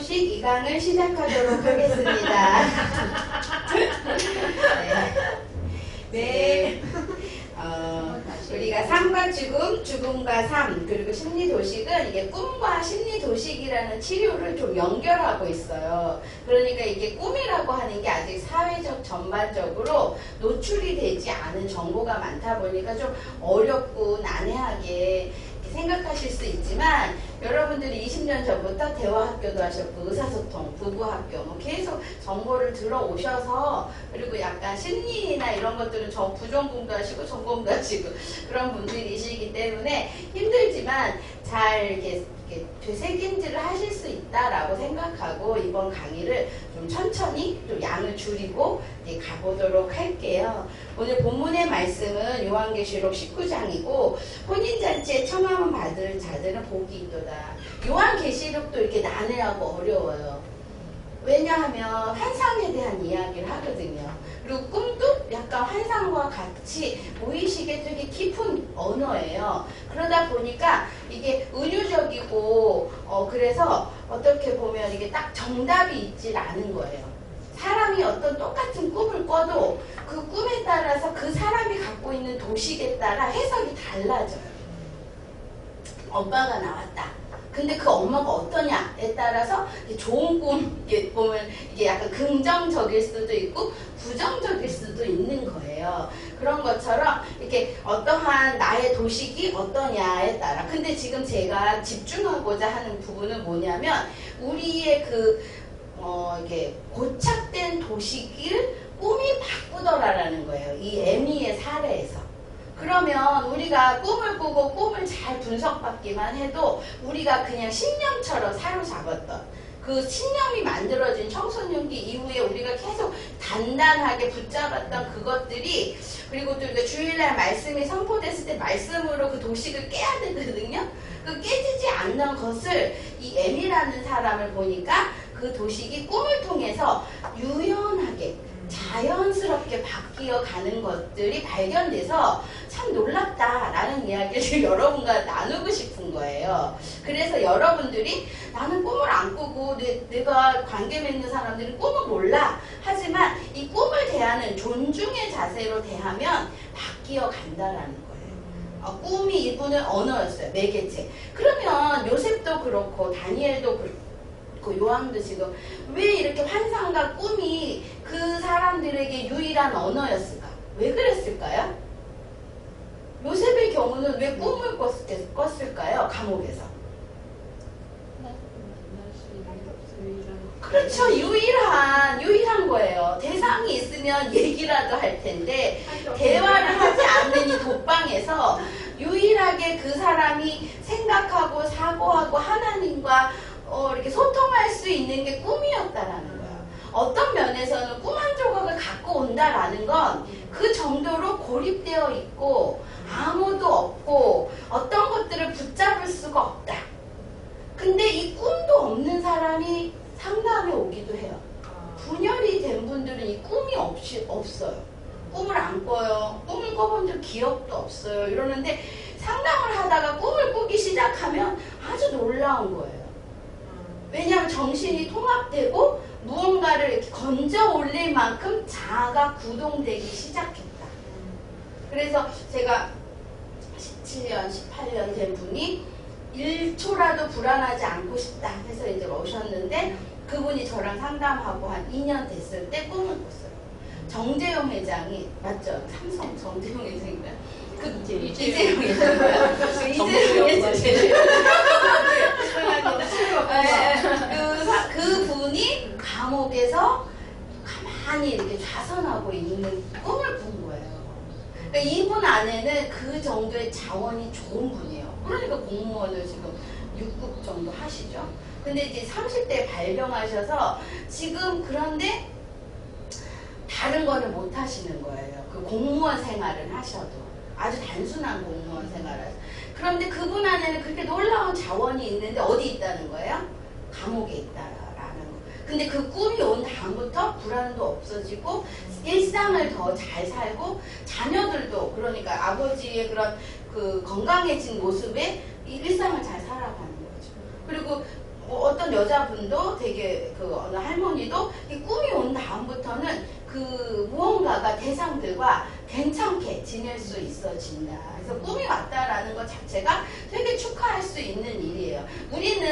소식 2강을 시작하도록 하겠습니다. 네. 우리가 삶과 죽음, 죽음과 삶, 그리고 심리도식은 이게 꿈과 심리도식이라는 치료를 좀 연결하고 있어요. 그러니까 이게 꿈이라고 하는 게 아직 사회적 전반적으로 노출이 되지 않은 정보가 많다 보니까 좀 어렵고 난해하게 생각하실 수 있지만, 여러분들이 20년 전부터 대화학교도 하셨고 의사소통, 부부학교 뭐 계속 정보를 들어오셔서, 그리고 약간 심리나 이런 것들은 부전공도 하시고 전공도 하시고 그런 분들이시기 때문에 힘들지만 잘 이렇게 되새김질을 하실 수 있다라고 생각하고 이번 강의를 좀 천천히 좀 양을 줄이고 가보도록 할게요. 오늘 본문의 말씀은 요한계시록 19장이고 혼인잔치에 청함을 받을 자들은 복이 있도다. 요한계시록도 이렇게 난해하고 어려워요. 왜냐하면 환상에 대한 이야기를 하거든요. 그리고 꿈도 약간 환상과 같이 무의식에 되게 깊은 언어예요. 그러다 보니까 이게 은유적이고 그래서 어떻게 보면 이게 딱 정답이 있질 않은 거예요. 사람이 어떤 똑같은 꿈을 꿔도 그 꿈에 따라서 그 사람이 갖고 있는 도식에 따라 해석이 달라져요. 엄마가 나왔다. 근데 그 엄마가 어떠냐에 따라서 좋은 꿈 보면 이게 약간 긍정적일 수도 있고 부정적일 수도 있는 거예요. 그런 것처럼 이렇게 어떠한 나의 도식이 어떠냐에 따라. 근데 지금 제가 집중하고자 하는 부분은 뭐냐면 우리의 이게 고착된 도식을 꿈이 바꾸더라라는 거예요. 이 에미의 사례에서. 그러면 우리가 꿈을 꾸고 꿈을 잘 분석받기만 해도 우리가 그냥 신념처럼 사로잡았던 그 신념이 만들어진 청소년기 이후에 우리가 계속 단단하게 붙잡았던 그것들이, 그리고 또 우리가 주일날 말씀이 선포됐을 때 말씀으로 그 도식을 깨야 되거든요. 그 깨지지 않는 것을 이 M이라는 사람을 보니까 그 도식이 꿈을 통해서 유연하게 자연스럽게 바뀌어 가는 것들이 발견돼서 참 놀랍다라는 이야기를 여러분과 나누고 싶은 거예요. 그래서 여러분들이 나는 꿈을 안 꾸고 내가 관계 맺는 사람들은 꿈을 몰라. 하지만 이 꿈을 대하는 존중의 자세로 대하면 바뀌어 간다라는 거예요. 꿈이 이분의 언어였어요. 매개체. 그러면 요셉도 그렇고 다니엘도 그렇고 요한도 지금 왜 이렇게 환상과 꿈이 그 사람들에게 유일한 언어였을까? 왜 그랬을까요? 요셉의 경우는 왜 꿈을 꿨을까요? 감옥에서. 그렇죠. 유일한 거예요. 대상이 있으면 얘기라도 할 텐데 대화를 하지 않는 이 독방에서 유일하게 그 사람이 생각하고 사고하고 하나님과 이렇게 소통할 수 있는 게 꿈이었다라는 거예요. 어떤 면에서는 꿈 한 조각을 갖고 온다라는 건 그 정도로 고립되어 있고 아무도 없고 어떤 것들을 붙잡을 수가 없다. 근데 이 꿈도 없는 사람이 상담에 오기도 해요. 분열이 된 분들은 이 꿈이 없어요. 꿈을 안 꿔요. 꿈을 꿔본 적 기억도 없어요. 이러는데 상담을 하다가 꿈을 꾸기 시작하면 아주 놀라운 거예요. 왜냐하면 정신이 통합되고 무언가를 이렇게 건져 올릴 만큼 자아가 구동되기 시작했다. 그래서 제가 17년, 18년 된 분이 1초라도 불안하지 않고 싶다 해서 이제 오셨는데 그분이 저랑 상담하고 한 2년 됐을 때 꿈을 꿨어요. 정재용 회장이, 맞죠? 삼성 정재용 회장인가요? 이재용 회장인가요? 이재용 회장. 그 분이 감옥에서 가만히 이렇게 좌선하고 있는 꿈을 꾼 거예요. 그러니까 이분 안에는 그 정도의 자원이 좋은 분이에요. 그러니까 공무원을 지금 6급 정도 하시죠. 근데 이제 30대 발령하셔서 지금 그런데 다른 거는 못 하시는 거예요. 그 공무원 생활을 하셔도. 아주 단순한 공무원 생활을. 그런데 그분 안에는 그렇게 놀라운 자원이 있는데 어디 있다는 거예요? 감옥에 있다라는 거. 근데 그 꿈이 온 다음부터 불안도 없어지고 일상을 더 잘 살고 자녀들도, 그러니까 아버지의 그런 그 건강해진 모습에 일상을 잘 살아가는 거죠. 그리고 뭐 어떤 여자분도 되게 그 어느 할머니도 이 꿈이 온 다음부터는 그 무언가가 대상들과 괜찮게 지낼 수 있어진다. 그래서 꿈이 왔다라는 것 자체가 되게 축하할 수 있는 일이에요. 우리는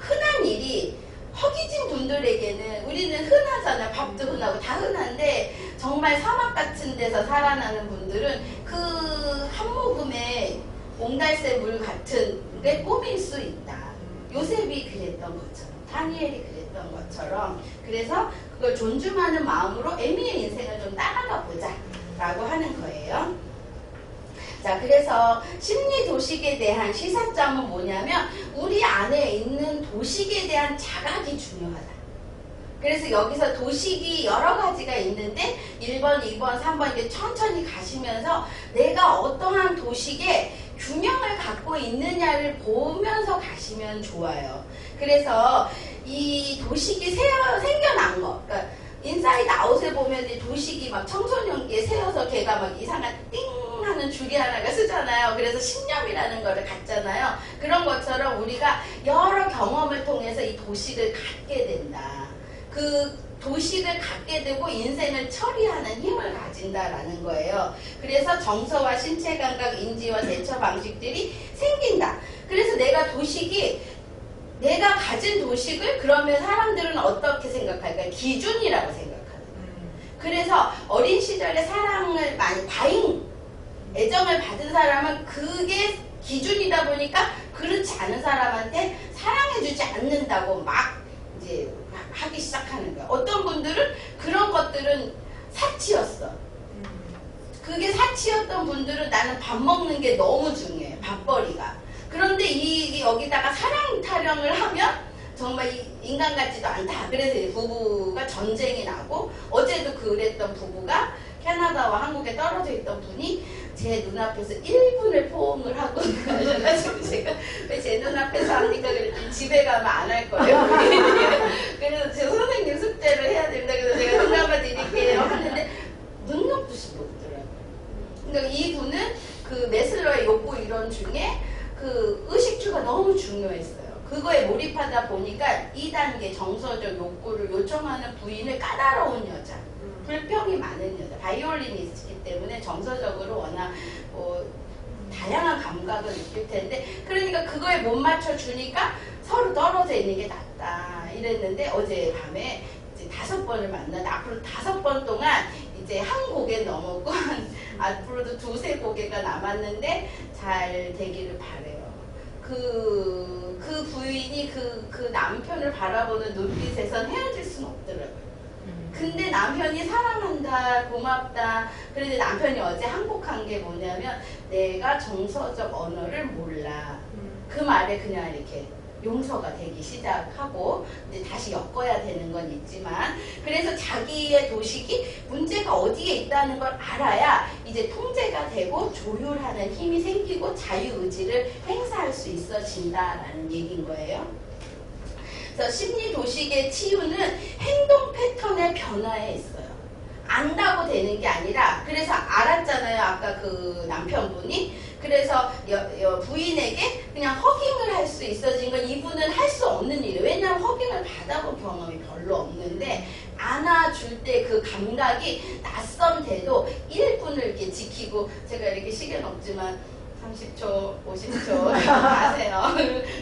흔한 일이 허기진 분들에게는 우리는 흔하잖아요. 밥도 흔하고 다 흔한데 정말 사막 같은 데서 살아나는 분들은 그 한 모금의 옹달새 물 같은 게 꿈일 수 있다. 요셉이 그랬던 것처럼, 다니엘이 그랬던 것처럼, 그래서 그걸 존중하는 마음으로 에미의 인생을 좀 따라가 보자 라고 하는 거예요. 자, 그래서 심리 도식에 대한 시사점은 뭐냐면 우리 안에 있는 도식에 대한 자각이 중요하다. 그래서 여기서 도식이 여러 가지가 있는데 1번, 2번, 3번 이렇게 천천히 가시면서 내가 어떠한 도식에 균형을 갖고 있느냐를 보면서 가시면 좋아요. 그래서 이 도식이 생겨난 거, 그러니까 인사이드 아웃에 보면 이 도식이 막 청소년기에 새어서 걔가 막 이상한 띵 하는 줄기 하나가 쓰잖아요. 그래서 신념이라는 거를 갖잖아요. 그런 것처럼 우리가 여러 경험을 통해서 이 도식을 갖게 된다. 그 도식을 갖게 되고 인생을 처리하는 힘을 가진다라는 거예요. 그래서 정서와 신체 감각, 인지와 대처 방식들이 생긴다. 그래서 내가 가진 도식을 그러면 사람들은 어떻게 생각할까요? 기준이라고 생각하는 거예요. 그래서 어린 시절에 사랑을 많이 애정을 받은 사람은 그게 기준이다 보니까 그렇지 않은 사람한테 사랑해주지 않는다고 막 이제 하기 시작하는 거야. 어떤 분들은 그런 것들은 사치였어. 그게 사치였던 분들은 나는 밥 먹는 게 너무 중요해. 밥벌이가. 그런데 여기다가 사랑 타령을 하면 정말 인간 같지도 않다. 그래서 부부가 전쟁이 나고 어제도 그랬던 부부가 캐나다와 한국에 떨어져 있던 분이 제 눈앞에서 1분을 포옹을 하고 가셔가지고 제가 왜 제 눈앞에서 합니까? 그랬더니 집에 가면 안 할 거예요. 그래서 제 선생님 숙제를 해야 된다. 그래서 제가 눈 감아드릴게요 하는데 눈 녹듯이 보더라고요. 그러니까 이분은 그 메슬러의 욕구 이론 중에 그 의식주가 너무 중요했어요. 그거에 몰입하다 보니까 2단계 정서적 욕구를 요청하는 부인을 까다로운 여자, 불평이 많은 여자, 바이올리니스트이기 때문에 정서적으로 워낙 다양한 감각을 느낄 텐데, 그러니까 그거에 못 맞춰주니까 서로 떨어져 있는 게 낫다 이랬는데 어제 밤에 이제 5번을 만나다 앞으로 5번 동안 이제 한 고개 넘었고 앞으로도 2-3고개가 남았는데 잘 되기를 바래요. 그 부인이 그 남편을 바라보는 눈빛에선 헤어질 수는 없더라고요. 근데 남편이 사랑한다, 고맙다. 그런데 남편이 어제 항복한 게 뭐냐면 내가 정서적 언어를 몰라. 그 말에 그냥 이렇게 용서가 되기 시작하고 이제 다시 엮어야 되는 건 있지만, 그래서 자기의 도식이 문제가 어디에 있다는 걸 알아야 이제 통제가 되고 조율하는 힘이 생기고 자유의지를 행사할 수 있어진다라는 얘기인 거예요. 그래서 심리 도식의 치유는 행동 패턴의 변화에 있어요. 안다고 되는 게 아니라, 그래서 알았잖아요. 아까 그 남편분이. 그래서 부인에게 그냥 허깅을 할 수 있어진 건 이분은 할 수 없는 일이에요. 왜냐하면 허깅을 받아본 경험이 별로 없는데 안아줄 때 그 감각이 낯선데도 1분을 이렇게 지키고, 제가 이렇게 시계는 없지만 30초, 50초 하세요.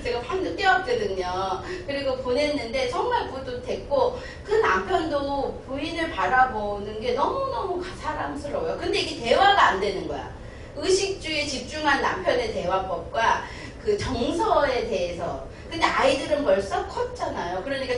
제가 방금 뛰었거든요. 그리고 보냈는데 정말 뿌듯했고, 그 남편도 부인을 바라보는 게 너무너무 사랑스러워요. 근데 이게 대화가 안 되는 거야. 의식주에 집중한 남편의 대화법과 그 정서에 대해서. 근데 아이들은 벌써 컸잖아요. 그러니까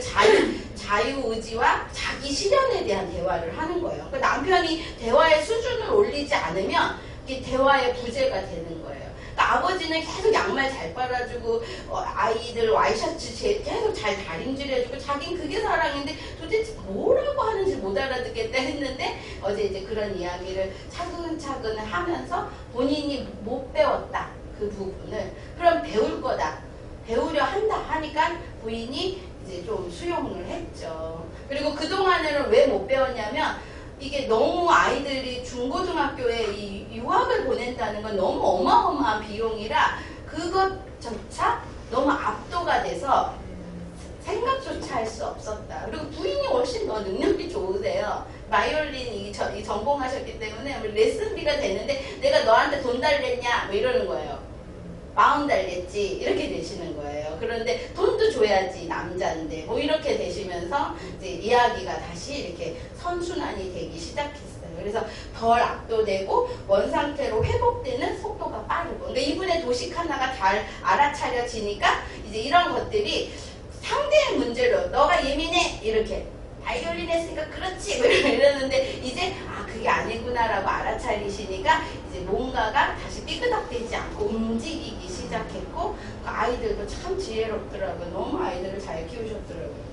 자유의지와 자기 실현에 대한 대화를 하는 거예요. 그 남편이 대화의 수준을 올리지 않으면 이게 대화의 부재가 되는 거예요. 그러니까 아버지는 계속 양말 잘 빨아주고 아이들 와이셔츠 계속 잘 다림질해주고 자긴 그게 사랑인데 도대체 뭐라고 하는지 못 알아듣겠다 했는데 어제 이제 그런 이야기를 차근차근 하면서 본인이 못 배웠다 그 부분을 그럼 배울 거다 배우려 한다 하니까 부인이 이제 좀 수용을 했죠. 그리고 그동안에는 왜 못 배웠냐면 이게 너무 아이들이 중고등학교에 이 유학을 보낸다는 건 너무 어마어마한 비용이라 그것조차 너무 압도가 돼서 생각조차 할 수 없었다. 그리고 부인이 훨씬 더 능력이 좋으세요. 바이올린 이 전공하셨기 때문에 레슨비가 되는데 내가 너한테 돈 달랬냐? 뭐 이러는 거예요. 마음 달랬지 이렇게 되시는 거예요. 그런데 돈도 줘야지 남자인데 뭐 이렇게 되시면서 이제 이야기가 다시 이렇게 선순환이 되기 시작했어요. 그래서 덜 압도되고 원 상태로 회복되는 속도가 빠르고 그러니까 이분의 도식 하나가 잘 알아차려지니까 이제 이런 것들이 상대의 문제로 너가 예민해 이렇게 바이올린 했으니까 그렇지 이러는데 이제 아 그게 아니구나라고 알아차리시니까 이제 뭔가가 다시 삐그덕대지 않고 움직이기 시작했고 그 아이들도 참 지혜롭더라고요. 너무 아이들을 잘 키우셨더라고요.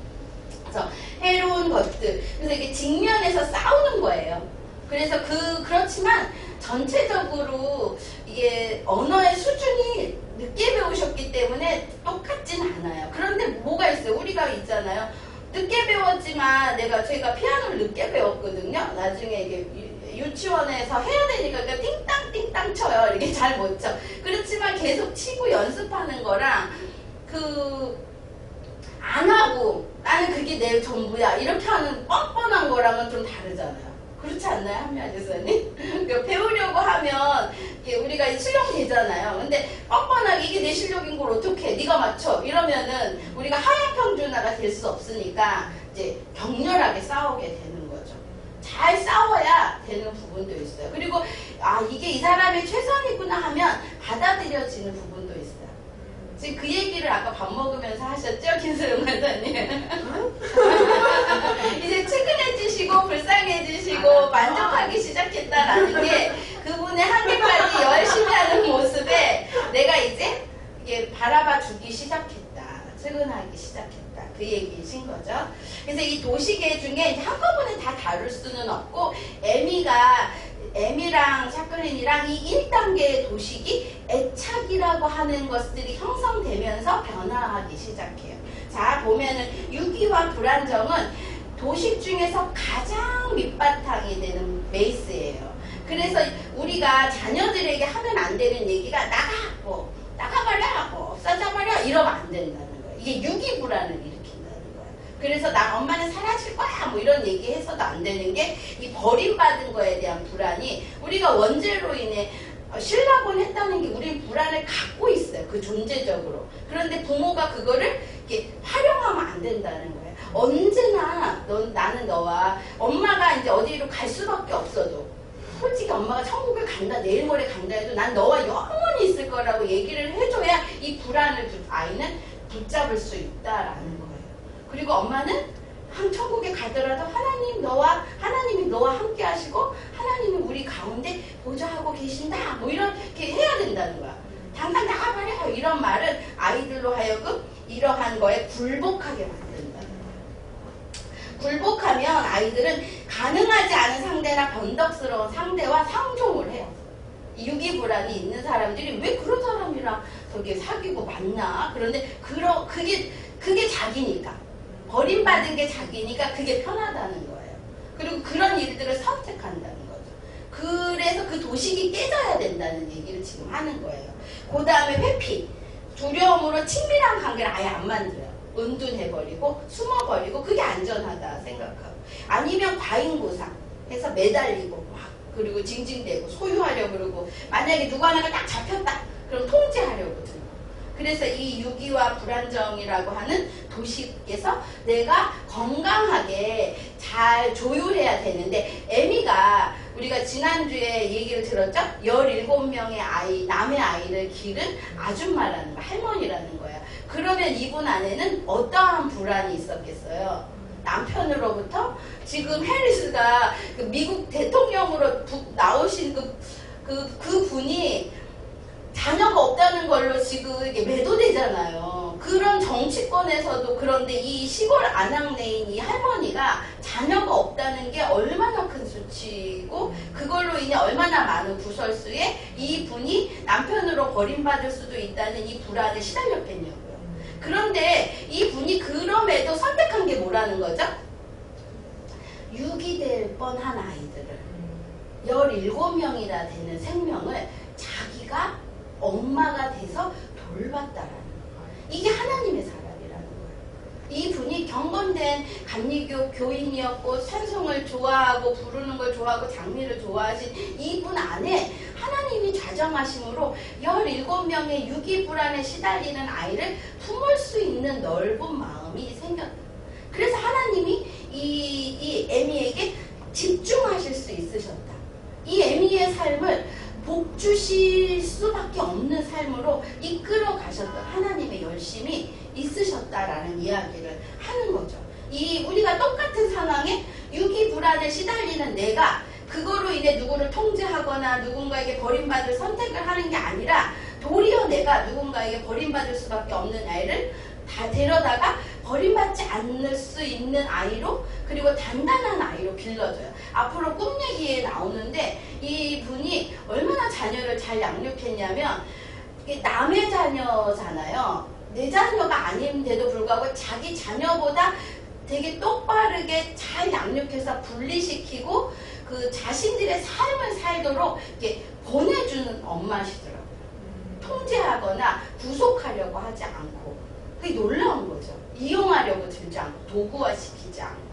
그래서 해로운 것들 그래서 이게 직면에서 싸우는 거예요. 그래서 그렇지만 전체적으로 이게 언어의 수준이 늦게 배우셨기 때문에 똑같진 않아요. 그런데 뭐가 있어요? 우리가 있잖아요. 늦게 배웠지만 제가 피아노를 늦게 배웠거든요. 나중에 이게 유치원에서 해야 되니까 띵땅띵땅 쳐요. 이렇게 잘 못 쳐. 그렇지만 계속 치고 연습하는 거랑 안 하고 나는 그게 내 전부야 이렇게 하는 뻔뻔한 거랑은 좀 다르잖아요. 그렇지 않나요? 한미아 교수님? 배우려고 하면 우리가 실력되잖아요. 근데 뻔뻔하게 이게 내 실력인 걸 어떻게 네가 맞춰 이러면은 우리가 하향평준화가 될 수 없으니까 이제 격렬하게 싸우게 되는 거죠. 잘 싸워야 되는 부분도 있어요. 그리고 아 이게 이 사람의 최선이구나 하면 받아들여지는 부분도 있어요. 지금 그 얘기를 아까 밥 먹으면서 하셨죠? 김소영 간사님. 이제 측은해지시고 불쌍해지시고 만족하기 시작했다라는 게 그분의 한계까지 열심히 하는 모습에 내가 이제 이게 바라봐 주기 시작했다. 측은하기 시작했다. 그 얘기이신 거죠. 그래서 이 도시계 중에 한꺼번에 다 다룰 수는 없고 에미랑 샤클린이랑 이 1단계의 도식이 애착이라고 하는 것들이 형성되면서 변화하기 시작해요. 자 보면은 유기와 불안정은 도식 중에서 가장 밑바탕이 되는 베이스예요. 그래서 우리가 자녀들에게 하면 안 되는 얘기가 나가버려 없어져버려 이러면 안 된다는 거예요. 이게 유기불안을 일으킨다는 거예요. 그래서 엄마는 사라질 거야 뭐 이런 얘기 해서도 안 되는 게 이 버림받은 거에 대한 불안이 우리가 원죄로 인해 실각을 했다는 게 우리는 불안을 갖고 있어요. 그 존재적으로. 그런데 부모가 그거를 이렇게 활용하면 안 된다는 거예요. 언제나 나는 너와 엄마가 이제 어디로 갈 수밖에 없어도 솔직히 엄마가 천국을 간다 내일 모레 간다 해도 난 너와 영원히 있을 거라고 얘기를 해줘야 이 불안을 아이는 붙잡을 수 있다라는 거예요. 그리고 엄마는 천국에 가더라도 하나님이 너와 함께 하시고 하나님이 우리 가운데 보좌하고 계신다 뭐 이렇게 해야 된다는 거야. 당장 나가버려 이런 말은 아이들로 하여금 이러한 거에 굴복하게 만든다는 거야. 굴복하면 아이들은 가능하지 않은 상대나 변덕스러운 상대와 상종을 해요. 유기불안이 있는 사람들이 왜 그런 사람이랑 저기 사귀고 만나? 그런데 그게 자기니까. 버림받은 게 자기니까 그게 편하다는 거예요. 그리고 그런 일들을 선택한다는 거죠. 그래서 그 도식이 깨져야 된다는 얘기를 지금 하는 거예요. 그 다음에 회피. 두려움으로 친밀한 관계를 아예 안 만들어요. 은둔해버리고 숨어버리고 그게 안전하다 생각하고. 아니면 과잉보상 해서 매달리고 막 그리고 징징대고 소유하려고 그러고 만약에 누구 하나가 딱 잡혔다 그럼 통제하려고 들고. 그래서 이 유기와 불안정이라고 하는 도식에서 내가 건강하게 잘 조율해야 되는데 에미가 우리가 지난주에 얘기를 들었죠? 17명의 남의 아이를 기른 아줌마라는 거, 할머니라는 거예요. 그러면 이분 안에는 어떠한 불안이 있었겠어요? 남편으로부터 지금 해리스가 그 미국 대통령으로 나오신 그 분이 자녀가 없다는 걸로 지금 이게 매도되잖아요. 그런 정치권에서도 그런데 이 시골 아낙네인 이 할머니가 자녀가 없다는 게 얼마나 큰 수치고 그걸로 인해 얼마나 많은 구설수에 이 분이 남편으로 버림받을 수도 있다는 이 불안에 시달렸겠냐고요. 그런데 이 분이 그럼에도 선택한 게 뭐라는 거죠? 유기될 뻔한 아이들을 17명이나 되는 생명을 자기가 엄마가 돼서 돌봤다라는 거예요. 이게 하나님의 사랑이라는 거예요. 이분이 경건된 감리교 교인이었고 찬송을 좋아하고 부르는 걸 좋아하고 장미를 좋아하신 이분 안에 하나님이 좌정하심으로 17명의 유기불안에 시달리는 아이를 품을 수 있는 넓은 마음이 생겼다. 그래서 하나님이 이 에미에게 집중하실 수 있으셨다. 이 에미의 삶을 복 주실 수밖에 없는 삶으로 이끌어 가셨던 하나님의 열심이 있으셨다라는 이야기를 하는 거죠. 우리가 똑같은 상황에 유기불안에 시달리는 내가 그거로 인해 누구를 통제하거나 누군가에게 버림받을 선택을 하는 게 아니라 도리어 내가 누군가에게 버림받을 수밖에 없는 아이를 다 데려다가 버림받지 않을 수 있는 아이로 그리고 단단한 아이로 길러줘요. 앞으로 꿈 얘기에 나오는데 이분이 얼마나 자녀를 잘 양육했냐면 남의 자녀잖아요. 내 자녀가 아닌데도 불구하고 자기 자녀보다 되게 똑바르게 잘 양육해서 분리시키고 그 자신들의 삶을 살도록 이렇게 보내주는 엄마시더라고요. 통제하거나 구속하려고 하지 않고. 그게 놀라운 거죠. 이용하려고 들지 않고 도구화시키지 않고.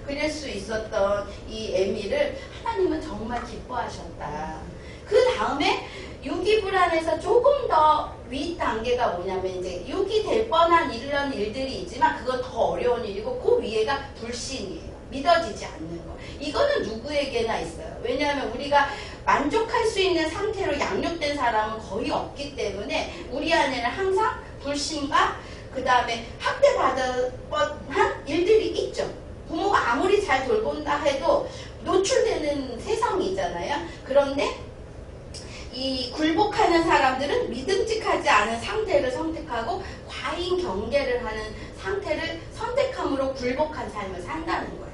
그럴 수 있었던 이 에미를 하나님은 정말 기뻐하셨다. 그 다음에 유기불안에서 조금 더 윗 단계가 뭐냐면 이제 유기될 뻔한 이런 일들이 있지만 그건 더 어려운 일이고 그 위에가 불신이에요. 믿어지지 않는 거. 이거는 누구에게나 있어요. 왜냐하면 우리가 만족할 수 있는 상태로 양육된 사람은 거의 없기 때문에 우리 안에는 항상 불신과 그 다음에 학대받을 뻔한 일들이 있죠. 부모가 아무리 잘 돌본다 해도 노출되는 세상이잖아요. 그런데 이 굴복하는 사람들은 믿음직하지 않은 상태를 선택하고 과잉 경계를 하는 상태를 선택함으로 굴복한 삶을 산다는 거예요.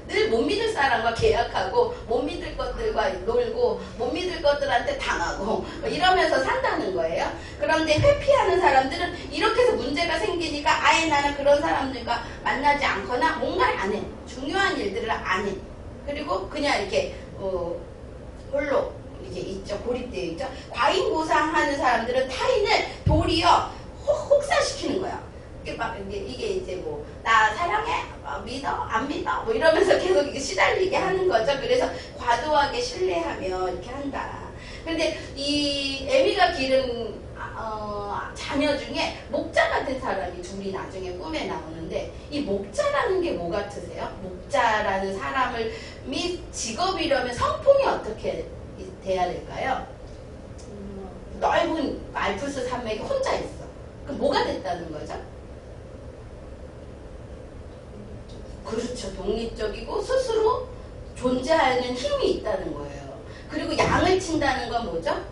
늘 못 믿을 사람과 계약하고 못 믿을 것들과 놀고 못 믿을 것들한테 당하고 이러면서 산다는 거예요. 그런데 회피하는 사람들은 이렇게 해서 문제가 생기니까 아예 나는 그런 사람들과 만나지 않거나 뭔가를 안 해. 중요한 일들을 안 해. 그리고 그냥 이렇게 홀로 이게 있죠. 고립되어 있죠. 과잉보상하는 사람들은 타인을 도리어 혹사시키는 거야. 이게 이제 뭐 나 사랑해? 믿어? 안 믿어? 뭐 이러면서 계속 이게 시달리게 하는 거죠. 그래서 과도하게 신뢰하며 이렇게 한다. 그런데 이 에미가 기른 자녀 중에 목자 같은 사람이 둘이 나중에 꿈에 나오는데 이 목자라는 게 뭐 같으세요? 목자라는 사람을 직업이려면 성품이 어떻게 돼야 될까요? 넓은 알프스 산맥에 혼자 있어. 그럼 뭐가 됐다는 거죠? 그렇죠. 독립적이고 스스로 존재하는 힘이 있다는 거예요. 그리고 양을 친다는 건 뭐죠?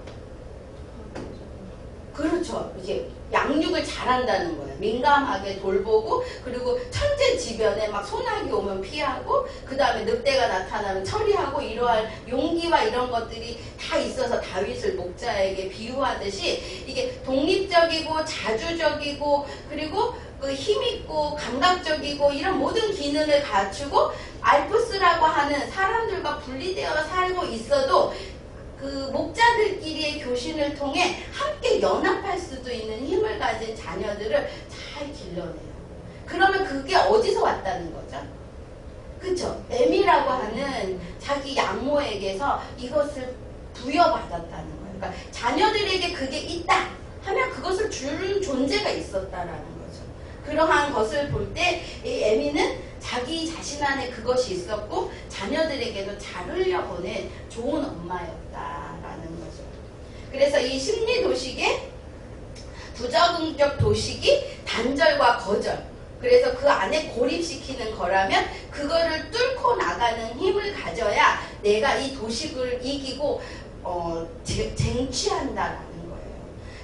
그렇죠. 이제 양육을 잘한다는 거예요. 민감하게 돌보고 그리고 천재지변에 막 소나기 오면 피하고 그 다음에 늑대가 나타나면 처리하고 이러한 용기와 이런 것들이 다 있어서 다윗을 목자에게 비유하듯이 이게 독립적이고 자주적이고 그리고 그 힘있고 감각적이고 이런 모든 기능을 갖추고 알프스라고 하는 사람들과 분리되어 살고 있어도 그 목자들끼리의 교신을 통해 함께 연합할 수도 있는 힘을 가진 자녀들을 잘 길러내요. 그러면 그게 어디서 왔다는 거죠? 그쵸? 에미라고 하는 자기 양모에게서 이것을 부여받았다는 거예요. 그러니까 자녀들에게 그게 있다 하면 그것을 주는 존재가 있었다라는 거죠. 그러한 것을 볼 때 이 에미는 자기 자신 안에 그것이 있었고 자녀들에게도 잘 흘려보낸 좋은 엄마였다라는 거죠. 그래서 이 심리 도식의 부적응적 도식이 단절과 거절. 그래서 그 안에 고립시키는 거라면 그거를 뚫고 나가는 힘을 가져야 내가 이 도식을 이기고 쟁취한다라는 거예요.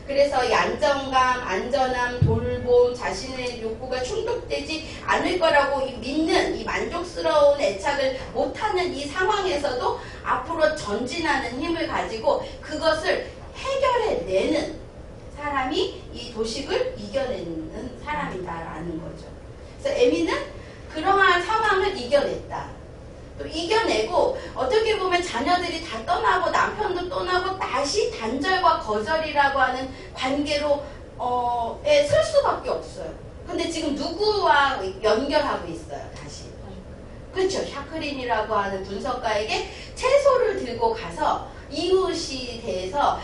그래서 이 안정감, 안전함, 돌봄, 자신의 욕구가 충족되지 않을 거라고 믿는 이 만족스러운 애착을 못하는 이 상황에서도 앞으로 전진하는 힘을 가지고 그것을 해결해내는 사람이 이 도식을 이겨내는 사람이다라는 거죠. 그래서 에미는 그러한 상황을 이겨냈다. 또 이겨내고 어떻게 보면 자녀들이 다 떠나고 남편도 떠나고 다시 단절과 거절이라고 하는 관계로 설 수밖에 없어요. 근데 지금 누구와 연결하고 있어요, 다시. 그렇죠. 샤크린이라고 하는 분석가에게 채소를 들고 가서 이웃이 대해서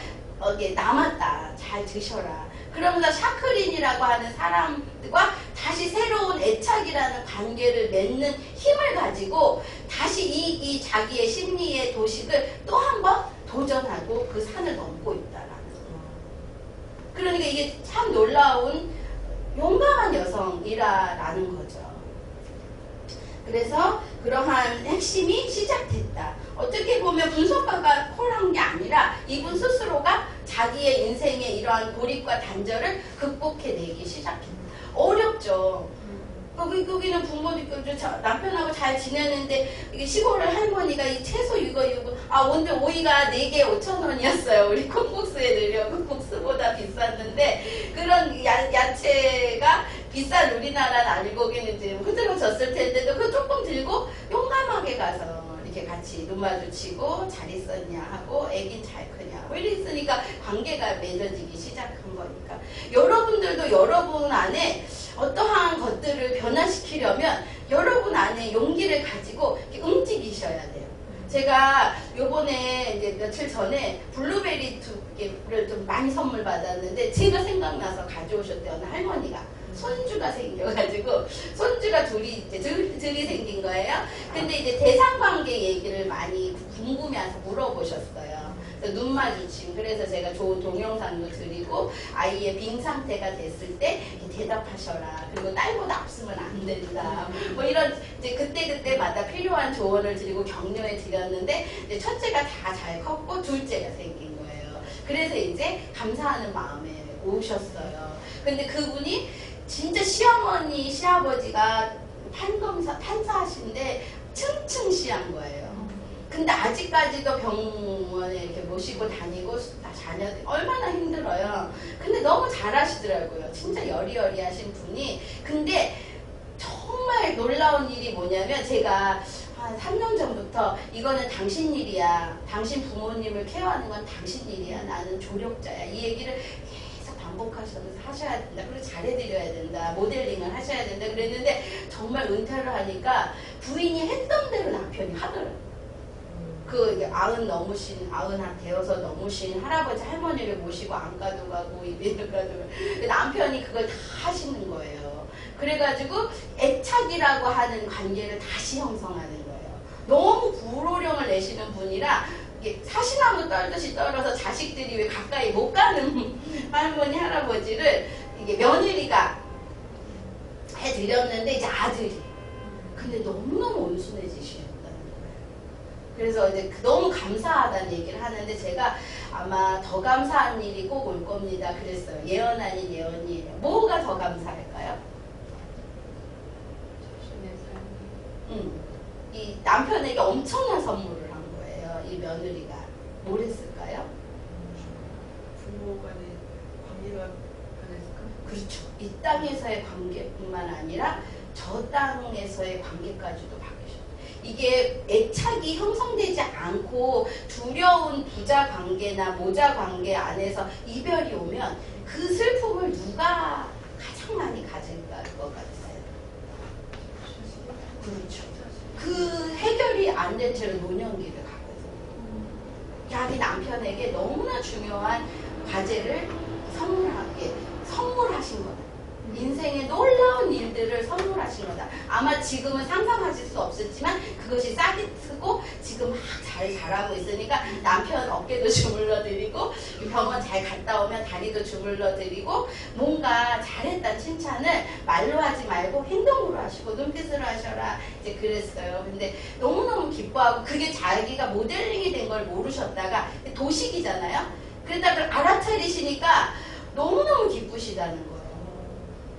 이게 남았다. 잘 드셔라. 그러면서 샤크린이라고 하는 사람과 다시 새로운 애착이라는 관계를 맺는 힘을 가지고 다시 이 자기의 심리의 도식을 또 한 번 도전하고 그 산을 넘고 있다라는 거. 그러니까 이게 참 놀라운 용감한 여성이라는 거죠. 그래서 그러한 핵심이 시작됐다. 어떻게 보면 분석가가 콜한 게 아니라 이분 스스로가 자기의 인생의 이러한 고립과 단절을 극복해내기 시작했다. 어렵죠. 거기는 부모님, 남편하고 잘 지내는데, 이게 시골을 할머니가 이 채소 이거, 오늘 오이가 4개 5,000원이었어요. 우리 콩국수에 넣으려 콩국수보다 비쌌는데, 그런 야채가 비싼 우리나라는 알고기는 이제 흐드러졌을 텐데도 그 조금 들고 용감하게 가서 이렇게 같이 눈 마주치고 잘 있었냐 하고 애긴 잘 크냐 뭐 이랬으니까 관계가 맺어지기 시작한 거니까 여러분들도 여러분 안에 어떠한 것들을 변화시키려면 여러분 안에 용기를 가지고 움직이셔야 돼요. 제가 요번에 이제 며칠 전에 블루베리 2개를 좀 많이 선물 받았는데 제가 생각나서 가져오셨대요. 어느 할머니가. 손주가 생겨가지고 손주가 둘이 생긴 거예요. 근데 이제 대상관계 얘기를 많이 궁금해해서 물어보셨어요. 그래서 눈 마주침. 그래서 제가 좋은 동영상도 드리고 아이의 빙 상태가 됐을 때 대답하셔라. 그리고 딸보다 앞서면 안 된다. 뭐 이런 이제 그때마다 필요한 조언을 드리고 격려해 드렸는데 이제 첫째가 다 잘 컸고 둘째가 생긴 거예요. 그래서 이제 감사하는 마음에 오셨어요. 근데 그분이 진짜 시어머니, 시아버지가 판사하신데 층층 시한 거예요. 근데 아직까지도 병원에 이렇게 모시고 다니고 자녀들 얼마나 힘들어요. 근데 너무 잘하시더라고요. 진짜 여리여리하신 분이. 근데 정말 놀라운 일이 뭐냐면 제가 한 3년 전부터 이거는 당신 일이야. 당신 부모님을 케어하는 건 당신 일이야. 나는 조력자야. 이 얘기를 반복하셔서 하셔야 된다. 그리고 잘해드려야 된다. 모델링을 하셔야 된다. 그랬는데 정말 은퇴를 하니까 부인이 했던 대로 남편이 하더라고요. 그 90 되어서 넘으신 할아버지 할머니를 모시고 안가도 가고 이비인후과도 가고 남편이 그걸 다 하시는 거예요. 그래가지고 애착이라고 하는 관계를 다시 형성하는 거예요. 너무 불호령을 내시는 분이라 사시나무 떨듯이 떨어서 자식들이 왜 가까이 못 가는 할머니 할아버지를 이게 며느리가 해드렸는데 이제 아들이 근데 너무너무 온순해지시는 거예요. 그래서 이제 너무 감사하다는 얘기를 하는데 제가 아마 더 감사한 일이 꼭 올 겁니다. 그랬어요. 예언 아닌 예언이에요. 뭐가 더 감사할까요? 이 남편에게 엄청난 선물을 한 거예요. 이 며느리가. 뭘 했을까요? 부모 간의 관계가 변했을까? 그렇죠. 이 땅에서의 관계뿐만 아니라 저 땅에서의 관계까지도 바뀌셨어요. 이게 애착이 형성되지 않고 두려운 부자 관계나 모자 관계 안에서 이별이 오면 그 슬픔을 누가 가장 많이 가질까 것 같아요. 그렇죠. 그 해결이 안 된 채로 노년기를 가거든요. 자기 남편에게 너무나 중요한 과제를 선물하신 거다. 인생의 놀라운 일들을 선물하신 거다. 아마 지금은 상상하실 수 없었지만 그것이 싹이 트고 지금 막 잘 자라고 있으니까 남편 어깨도 주물러드리고 병원 잘 갔다 오면 다리도 주물러드리고 뭔가 잘했다는 칭찬을 말로 하지 말고 행동으로 하시고 눈빛으로 하셔라 이제 그랬어요. 근데 너무너무 기뻐하고 그게 자기가 모델링이 된 걸 모르셨다가 도식이잖아요. 그러다 그걸 알아차리시니까 너무너무 기쁘시다는 거예요.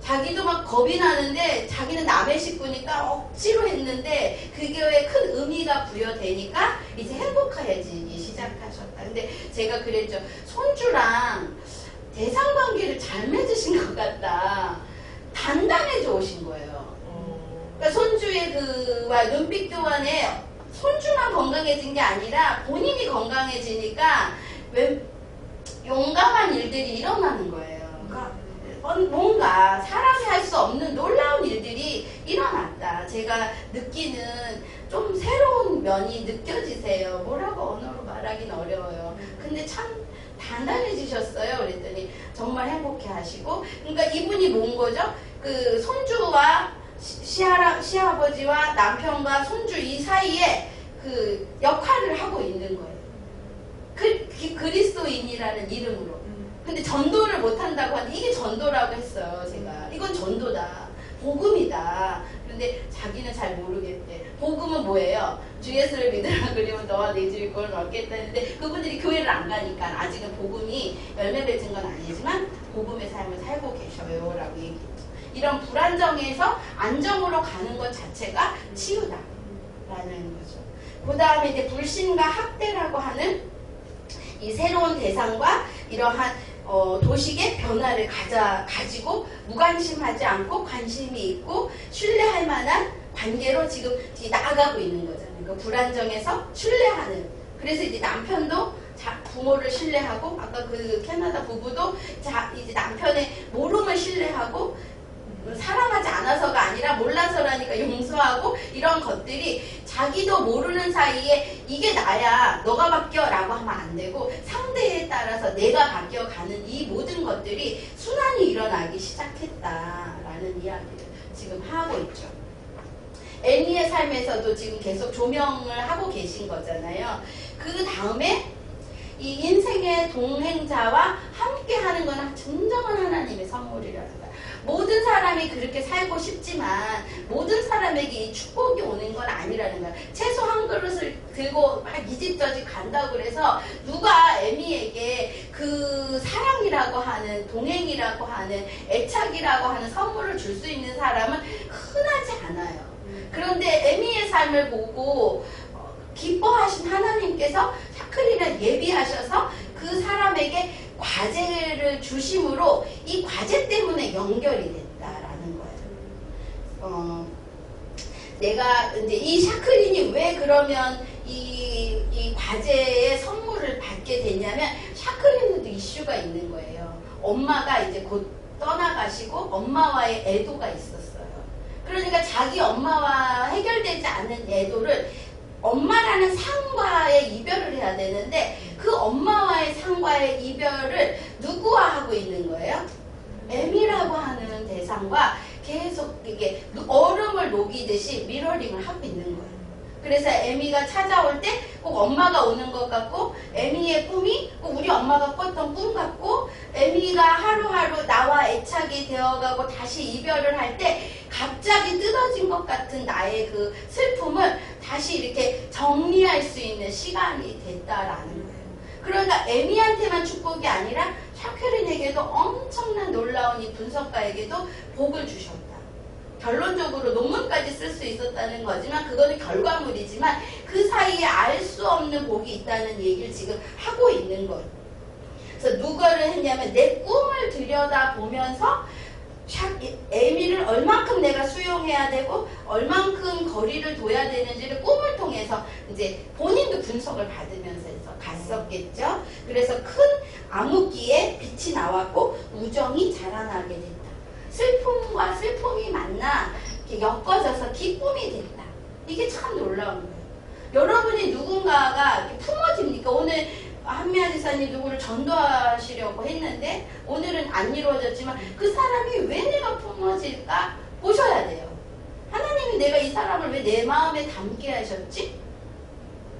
자기도 막 겁이 나는데 자기는 남의 식구니까 억지로 했는데 그게 왜 큰 의미가 부여되니까 이제 행복해지기 시작하셨다. 근데 제가 그랬죠. 손주랑 대상관계를 잘 맺으신 것 같다. 단단해져 오신 거예요. 그러니까 손주의 그와 눈빛 교환에 손주만 건강해진 게 아니라 본인이 건강해지니까 왜 용감한 일들이 일어나는 거예요. 그러니까 뭔가 사람이 할 수 없는 놀라운 일들이 일어났다. 제가 느끼는 좀 새로운 면이 느껴지세요. 뭐라고 언어로 말하기는 어려워요. 근데 참 단단해지셨어요. 그랬더니 정말 행복해 하시고, 그러니까 이분이 뭔 거죠? 그 손주와 시아버지와 남편과 손주 이 사이에 그 역할을 하고 있는 거예요. 그리스도인이라는 이름으로. 근데 전도를 못한다고 하는데 이게 전도라고 했어요. 제가 이건 전도다, 복음이다. 그런데 자기는 잘 모르겠대. 복음은 뭐예요? 주 예수를 믿으라 그러면 너와 내 주의 꼴을 얻겠다 했는데 그분들이 교회를 안 가니까 아직은 복음이 열매 맺은 건 아니지만 복음의 삶을 살고 계셔요 라고 얘기했죠. 이런 불안정에서 안정으로 가는 것 자체가 치유다 라는 거죠. 그 다음에 이제 불신과 학대라고 하는 이 새로운 대상과 이러한 도식의 변화를 가지고 무관심하지 않고 관심이 있고 신뢰할 만한 관계로 지금 나아가고 있는 거잖아요. 그러니까 불안정해서 신뢰하는. 그래서 이제 남편도 부모를 신뢰하고 아까 그 캐나다 부부도 이제 남편의 모름을 신뢰하고 사랑하지 않아서가 아니라 몰라서라니까 용서하고 이런 것들이 자기도 모르는 사이에 이게 나야 너가 바뀌어 라고 하면 안 되고 상대에 따라서 내가 바뀌어가는 이 모든 것들이 순환이 일어나기 시작했다라는 이야기를 지금 하고 있죠. 애미의 삶에서도 지금 계속 조명을 하고 계신 거잖아요. 그 다음에 이 인생의 동행자와 함께 하는 건 진정한 하나님의 선물이라는 거예요. 모든 사람이 그렇게 살고 싶지만 모든 사람에게 이 축복이 오는 건 아니라는 거야. 채소 한 그릇을 들고 막 이 집 저 집 간다고 그래서 누가 애미에게 그 사랑이라고 하는 동행이라고 하는 애착이라고 하는 선물을 줄 수 있는 사람은 흔하지 않아요. 그런데 애미의 삶을 보고 기뻐하신 하나님께서 샤크리를 예비하셔서 그 사람에게 과제를 주심으로 이 과제 때문에 연결이 됐다라는 거예요. 내가 이제 이 샤크린이 왜 그러면 이 과제의 선물을 받게 되냐면 샤크린에도 이슈가 있는 거예요. 엄마가 이제 곧 떠나가시고 엄마와의 애도가 있었어요. 그러니까 자기 엄마와 해결되지 않은 애도를 엄마라는 상과의 이별을 해야 되는데 그 엄마와의 상과의 이별을 누구와 하고 있는 거예요? 애미라고 하는 대상과 계속 이게 얼음을 녹이듯이 미러링을 하고 있는 거예요. 그래서 애미가 찾아올 때 꼭 엄마가 오는 것 같고 애미의 꿈이 꼭 우리 엄마가 꿨던 꿈 같고 애미가 하루하루 나와 애착이 되어가고 다시 이별을 할 때 갑자기 뜯어진 것 같은 나의 그 슬픔을 다시 이렇게 정리할 수 있는 시간이 됐다라는 거예요. 그러니까 애미한테만 축복이 아니라 샤크린에게도 엄청난 놀라운 이 분석가에게도 복을 주셨다. 결론적으로 논문까지 쓸 수 있었다는 거지만 그거는 결과물이지만 그 사이에 알 수 없는 복이 있다는 얘기를 지금 하고 있는 거예요. 그래서 누가를 했냐면 내 꿈을 들여다보면서 애미를 얼만큼 내가 수용해야 되고 얼만큼 거리를 둬야 되는지를 꿈을 통해서 이제 본인도 분석을 받으면서 갔었겠죠. 그래서 큰 암흑기에 빛이 나왔고 우정이 자라나게 됐다. 슬픔과 슬픔이 만나 이렇게 엮어져서 기쁨이 됐다. 이게 참 놀라운 거예요. 여러분이 누군가가 이렇게 품어집니까? 오늘 한미아 지사님 누구를 전도하시려고 했는데 오늘은 안 이루어졌지만 그 사람이 왜 내가 품어질까 보셔야 돼요. 하나님이 내가 이 사람을 왜 내 마음에 담게 하셨지?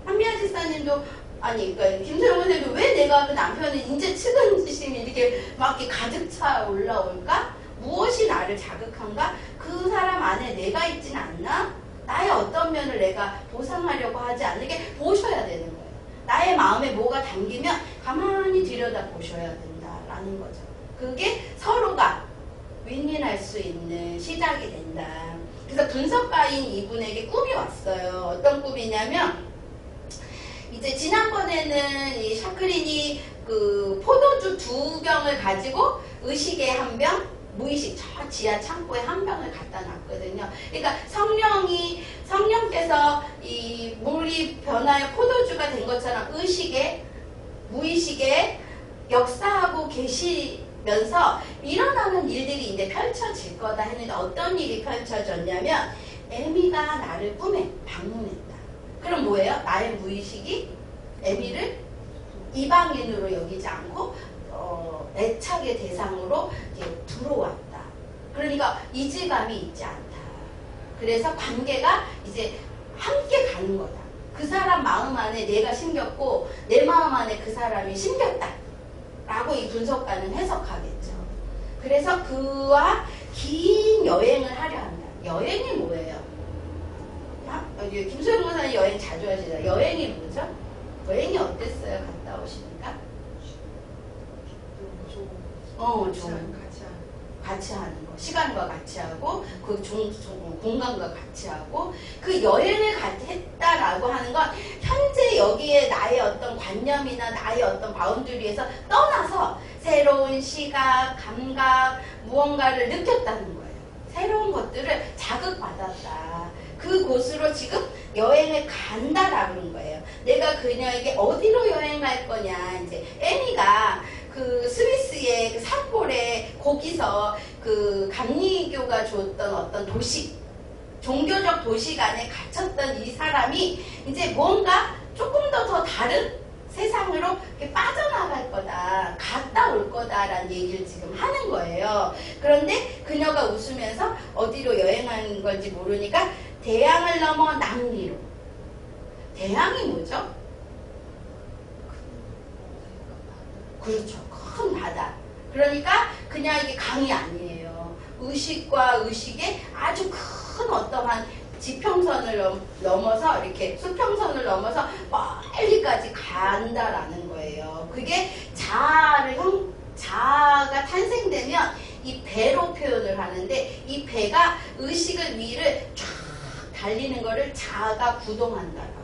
한미아 지사님도 그러니까 김세롱 선생님도 왜 내가 그 남편의 인제 측은지심이 이렇게 막 이렇게 가득 차 올라올까? 무엇이 나를 자극한가? 그 사람 안에 내가 있진 않나? 나의 어떤 면을 내가 보상하려고 하지 않게 보셔야 되는 거예요. 나의 마음에 뭐가 담기면 가만히 들여다 보셔야 된다라는 거죠. 그게 서로가 윈윈할 수 있는 시작이 된다. 그래서 분석가인 이분에게 꿈이 왔어요. 어떤 꿈이냐면 이제 지난번에는 이 샤크린이 그 포도주 2병을 가지고 의식의 1병, 무의식 저 지하 창고에 1병을 갖다 놨거든요. 그러니까 성령께서 이 물이 변하여 포도주가 된 것처럼 의식에, 무의식에 역사하고 계시면서 면서 일어나는 일들이 이제 펼쳐질 거다 했는데 어떤 일이 펼쳐졌냐면 에미가 나를 꿈에 방문했다. 그럼 뭐예요? 나의 무의식이 에미를 이방인으로 여기지 않고 애착의 대상으로 이렇게 들어왔다. 그러니까 이질감이 있지 않다. 그래서 관계가 이제 함께 가는 거다. 그 사람 마음 안에 내가 심겼고 내 마음 안에 그 사람이 심겼다. 라고 이 분석가는 해석하겠죠. 그래서 그와 긴 여행을 하려 한다. 여행이 뭐예요? 김소영 권사님 여행 자주 하시잖아요. 여행이 뭐죠? 여행이 어땠어요? 갔다 오시니까? 좀 같이 하는 거. 시간과 같이 하고 그 공간과 같이 하고 그 여행을 했다라고 하는 건 현재 여기에 나의 어떤 관념이나 나의 어떤 바운드리에서 떠나서 새로운 시각, 감각, 무언가를 느꼈다는 거예요. 새로운 것들을 자극받았다. 그곳으로 지금 여행을 간다라는 거예요. 내가 그녀에게 어디로 여행 갈 거냐. 이제 애니가 그 스위스의 그 산골에 거기서 그 감리교가 줬던 어떤 도시, 종교적 도시 안에 갇혔던 이 사람이 이제 뭔가 조금 더 다른 세상으로 이렇게 빠져나갈 거다, 갔다 올 거다라는 얘기를 지금 하는 거예요. 그런데 그녀가 웃으면서 어디로 여행하는 건지 모르니까 대양을 넘어 남미로. 대양이 뭐죠? 그렇죠. 큰 바다. 그러니까 그냥 이게 강이 아니에요. 의식과 의식의 아주 큰 어떠한 지평선을 넘어서 이렇게 수평선을 넘어서 멀리까지 간다라는 거예요. 그게 자아가 탄생되면 이 배로 표현을 하는데 이 배가 의식을 위를 쫙 달리는 거를 자아가 구동한다라고.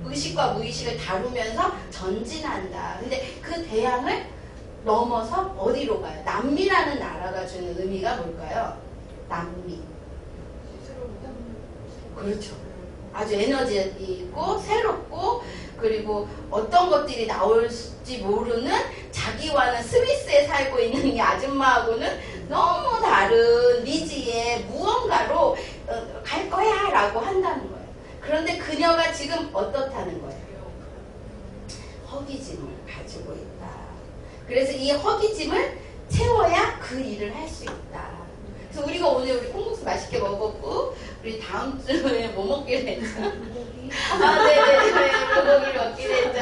의식과 무의식을 다루면서 전진한다. 근데 그 대양을 넘어서 어디로 가요? 남미라는 나라가 주는 의미가 뭘까요? 남미. 그렇죠. 아주 에너지 있고 새롭고 그리고 어떤 것들이 나올지 모르는 자기와는 스위스에 살고 있는 이 아줌마하고는 너무 다른 미지의 무언가로 갈 거야 라고 한다는 거예요. 그런데 그녀가 지금 어떻다는 거예요? 허기짐을 가지고 있다. 그래서 이 허기짐을 채워야 그 일을 할 수 있다. 그래서 우리가 오늘 우리 콩국수 맛있게 먹었고 우리 다음 주에 뭐 먹기로 했죠? 네네 불고기를 먹기로 했죠.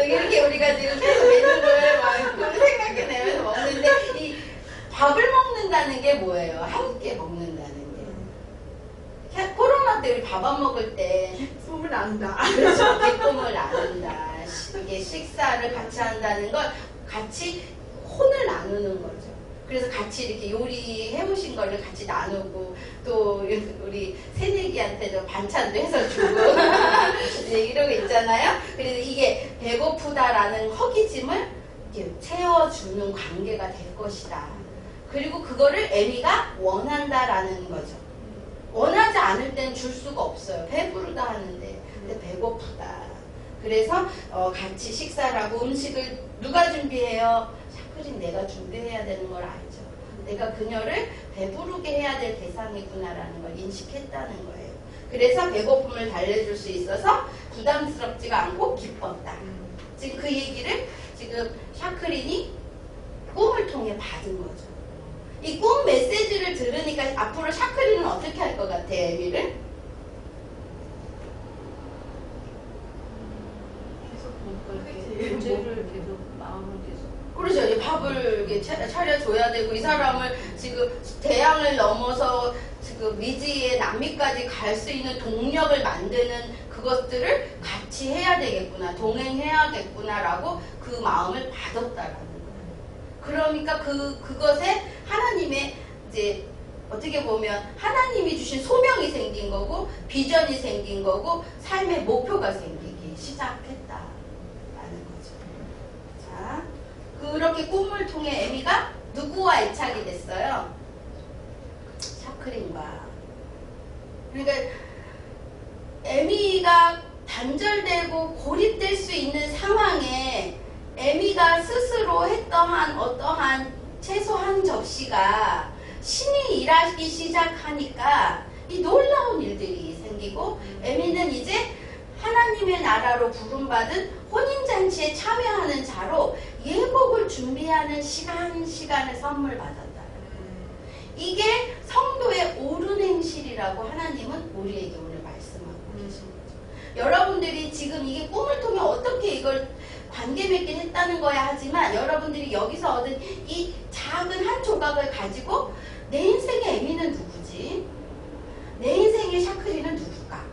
이렇게 우리가 지금 계속 메뉴를 막 생각해내면서 먹는데 이 밥을 먹는다는 게 뭐예요? 함께 먹는다는 게. 코로나 때 우리 밥 안 먹을 때 꿈을 난다. 그렇죠. 기쁨을 나눈다. 이게 식사를 같이 한다는 건 같이 혼을 나누는 거죠. 그래서 같이 이렇게 요리해 오신 거를 같이 나누고 또 우리 새내기한테도 반찬도 해서 주고 네, 이러고 있잖아요. 그래서 이게 배고프다라는 허기짐을 이렇게 채워주는 관계가 될 것이다. 그리고 그거를 애미가 원한다라는 거죠. 원하지 않을 땐 줄 수가 없어요. 배부르다 하는데 근데 배고프다. 그래서 같이 식사를 하고 음식을 누가 준비해요? 샤크린 내가 준비해야 되는 걸 알죠. 내가 그녀를 배부르게 해야 될 대상이구나라는 걸 인식했다는 거예요. 그래서 배고픔을 달래줄 수 있어서 부담스럽지가 않고 기뻤다. 지금 그 얘기를 지금 샤크린이 꿈을 통해 받은 거죠. 이 꿈 메시지를 들으니까 앞으로 샤크린은 어떻게 할 것 같아요, 에미를? 문제를 계속 마음을 계속 그렇죠. 이 밥을 이렇게 차려줘야 되고 이 사람을 지금 대양을 넘어서 지금 미지의 남미까지 갈 수 있는 동력을 만드는 그것들을 같이 해야 되겠구나, 동행해야겠구나라고 그 마음을 받았다라는 거예요. 그러니까 그것에 하나님의 이제 어떻게 보면 하나님이 주신 소명이 생긴 거고 비전이 생긴 거고 삶의 목표가 생기기 시작했다. 자, 그렇게 꿈을 통해 에미가 누구와 애착이 됐어요? 샤크린과. 그러니까 에미가 단절되고 고립될 수 있는 상황에 에미가 스스로 했던 어떠한 채소 한 접시가 신이 일하기 시작하니까 이 놀라운 일들이 생기고 에미는 이제 하나님의 나라로 부름받은 혼인잔치에 참여하는 자로 예복을 준비하는 시간을 선물 받았다. 이게 성도의 옳은 행실이라고 하나님은 우리에게 오늘 말씀하고 계신 거죠. 여러분들이 지금 이게 꿈을 통해 어떻게 이걸 관계 맺긴 했다는 거야 하지만 여러분들이 여기서 얻은 이 작은 한 조각을 가지고 내 인생의 에미는 누구지? 내 인생의 샤크리는 누굴까?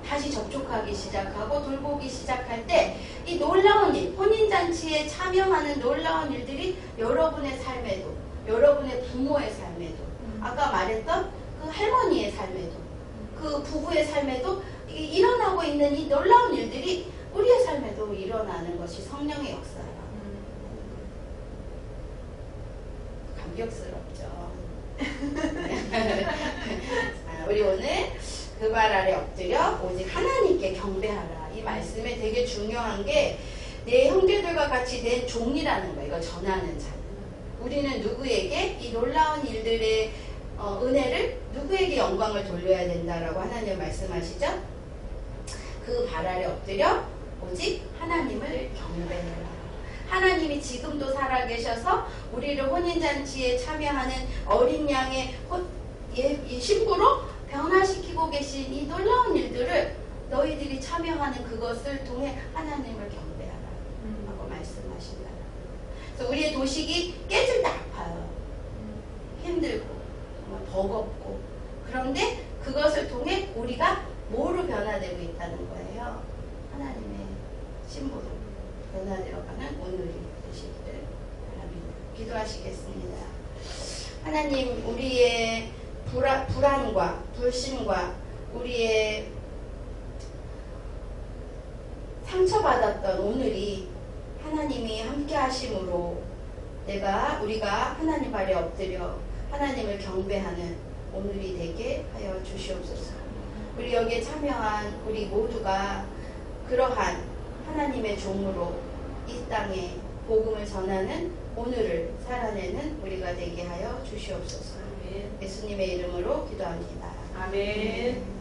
다시 접촉하기 시작하고 돌보기 시작할 때 이 놀라운 일, 혼인잔치에 참여하는 놀라운 일들이 여러분의 삶에도, 여러분의 부모의 삶에도, 아까 말했던 그 할머니의 삶에도, 그 부부의 삶에도 일어나고 있는 이 놀라운 일들이 우리의 삶에도 일어나는 것이 성령의 역사예요. 감격스럽죠. 우리 오늘 그 말 아래 엎드려 오직 하나님께 경배하라. 이 말씀에 되게 중요한 게 내 형제들과 같이 내 종이라는 거예요. 이걸 전하는 자는. 우리는 누구에게 이 놀라운 일들의 은혜를 누구에게 영광을 돌려야 된다라고 하나님 말씀하시죠? 그 발 아래 엎드려 오직 하나님을 경배해라. 하나님이 지금도 살아계셔서 우리를 혼인잔치에 참여하는 어린 양의 신부로 변화시키고 계신 이 놀라운 일들을 너희들이 참여하는 그것을 통해 하나님을 경배하라 하고 말씀하신다. 그래서 우리의 도식이 깨질 때 아파요. 힘들고 정말 버겁고, 그런데 그것을 통해 우리가 뭐로 변화되고 있다는 거예요? 하나님의 신부로 변화되어가는 오늘이 되시기를 바랍니다. 기도하시겠습니다. 하나님, 우리의 불안과 불신과 우리의 상처받았던 오늘이 하나님이 함께 하심으로 우리가 하나님 발에 엎드려 하나님을 경배하는 오늘이 되게 하여 주시옵소서. 우리 여기에 참여한 우리 모두가 그러한 하나님의 종으로 이 땅에 복음을 전하는 오늘을 살아내는 우리가 되게 하여 주시옵소서. 예수님의 이름으로 기도합니다. 아멘.